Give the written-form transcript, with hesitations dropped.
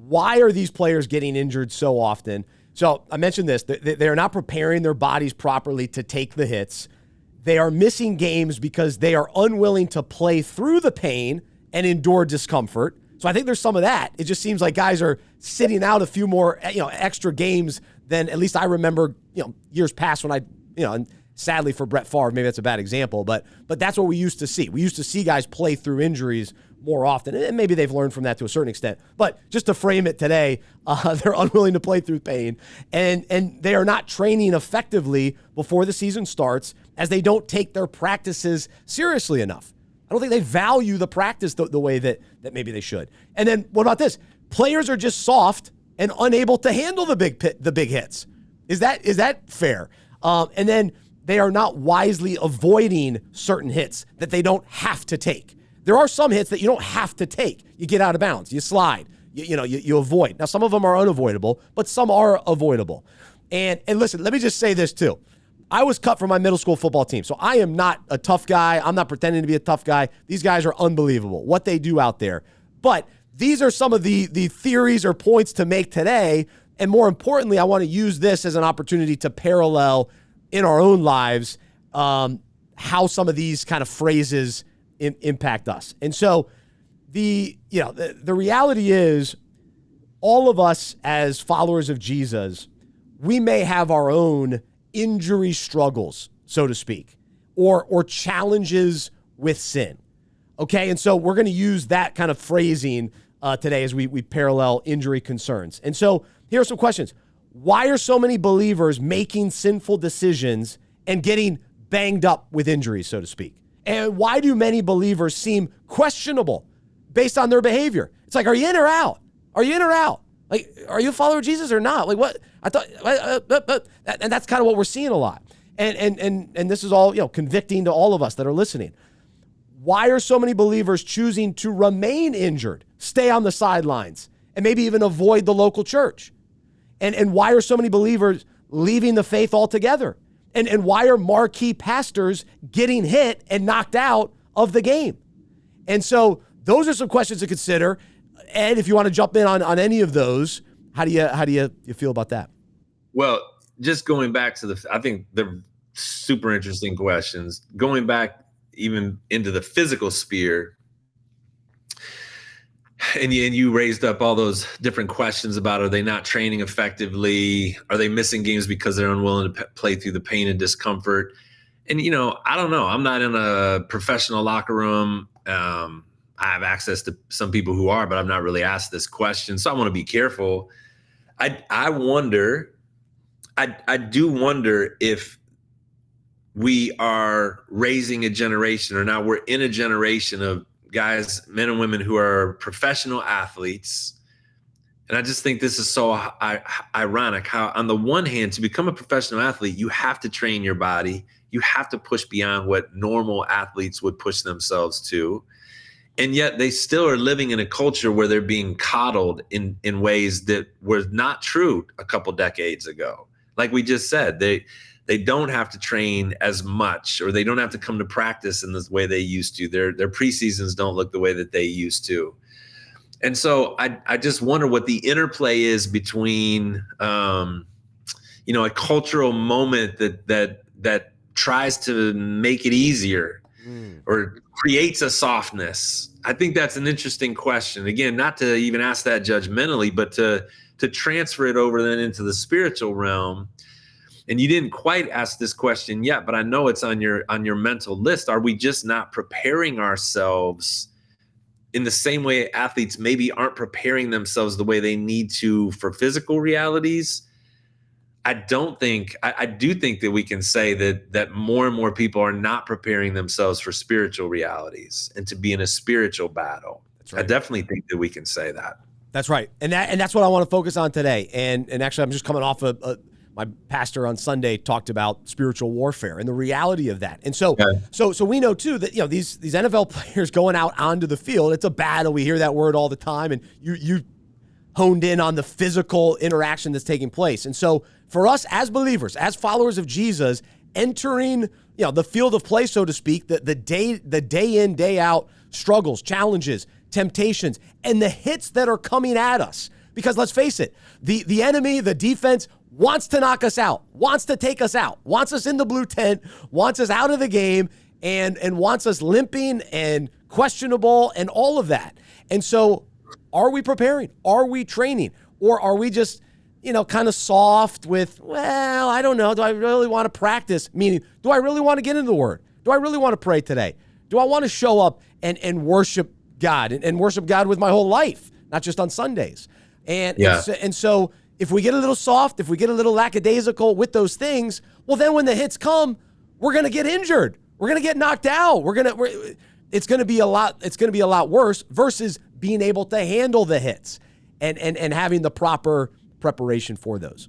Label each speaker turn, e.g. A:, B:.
A: why are these players getting injured so often? So I mentioned this. They're not preparing their bodies properly to take the hits. They are missing games because they are unwilling to play through the pain and endure discomfort. So I think there's some of that. It just seems like guys are sitting out a few more, extra games than at least I remember, years past when and sadly for Brett Favre, maybe that's a bad example, but that's what we used to see. We used to see guys play through injuries more often, and maybe they've learned from that to a certain extent. But just to frame it today, they're unwilling to play through pain, and they are not training effectively before the season starts, as they don't take their practices seriously enough. I don't think they value the practice the way that maybe they should. And then what about this? Players are just soft and unable to handle the big hits. Is that fair? And then they are not wisely avoiding certain hits that they don't have to take. There are some hits that you don't have to take. You get out of bounds, you slide, you avoid. Now, some of them are unavoidable, but some are avoidable. And listen, let me just say this too. I was cut from my middle school football team, so I am not a tough guy. I'm not pretending to be a tough guy. These guys are unbelievable, what they do out there. But these are some of the theories or points to make today. And more importantly, I want to use this as an opportunity to parallel in our own lives how some of these kind of phrases impact us. And so the reality is, all of us as followers of Jesus, we may have our own injury struggles, so to speak, or challenges with sin. Okay, and so we're going to use that kind of phrasing today as we parallel injury concerns. And so here are some questions. Why are so many believers making sinful decisions and getting banged up with injuries, so to speak? And why do many believers seem questionable based on their behavior? It's like, are you in or out? Are you in or out? Like, are you a follower of Jesus or not? Like, what? I thought, and that's kind of what we're seeing a lot. And this is all, convicting to all of us that are listening. Why are so many believers choosing to remain injured, stay on the sidelines, and maybe even avoid the local church? And why are so many believers leaving the faith altogether? And why are marquee pastors getting hit and knocked out of the game? And so those are some questions to consider. Ed, if you want to jump in on any of those, how do you feel about that?
B: Well, just going back to I think the super interesting questions, going back even into the physical sphere, and you raised up all those different questions about, are they not training effectively? Are they missing games because they're unwilling to play through the pain and discomfort? And, I don't know. I'm not in a professional locker room. I have access to some people who are, but I'm not really asked this question. So I want to be careful. I do wonder if we are raising a generation, or now we're in a generation of guys, men and women who are professional athletes. And I just think this is so ironic how, on the one hand, to become a professional athlete, you have to train your body. You have to push beyond what normal athletes would push themselves to. And yet they still are living in a culture where they're being coddled in ways that were not true a couple decades ago. Like we just said, they don't have to train as much, or they don't have to come to practice in the way they used to. Their preseasons don't look the way that they used to. And so I just wonder what the interplay is between, a cultural moment that tries to make it easier or creates a softness. I think that's an interesting question. Again, not to even ask that judgmentally, but to transfer it over then into the spiritual realm. And you didn't quite ask this question yet, but I know it's on your mental list. Are we just not preparing ourselves in the same way athletes maybe aren't preparing themselves the way they need to for physical realities? I do think that we can say that more and more people are not preparing themselves for spiritual realities and to be in a spiritual battle. That's right. I definitely think that we can say that. That's right.
A: And that's what I want to focus on today. And actually, I'm just coming off my pastor on Sunday talked about spiritual warfare and the reality of that. And so we know too that, these NFL players going out onto the field, it's a battle. We hear that word all the time, and you honed in on the physical interaction that's taking place. And so for us as believers, as followers of Jesus, entering, the field of play, so to speak, the day in, day out struggles, challenges, temptations, and the hits that are coming at us, Because let's face it, the enemy, the defense, wants to knock us out, wants to take us out, wants us in the blue tent, wants us out of the game, and wants us limping and questionable and all of that. And so are we preparing? Are we training? Or are we just, kind of soft with, well, I don't know. Do I really want to practice? Meaning, do I really want to get into the Word? Do I really want to pray today? Do I want to show up and worship God and worship God with my whole life, not just on Sundays? And so if we get a little soft, if we get a little lackadaisical with those things, well, then when the hits come, we're going to get injured. We're going to get knocked out. It's going to be a lot worse versus being able to handle the hits and having the proper preparation for those.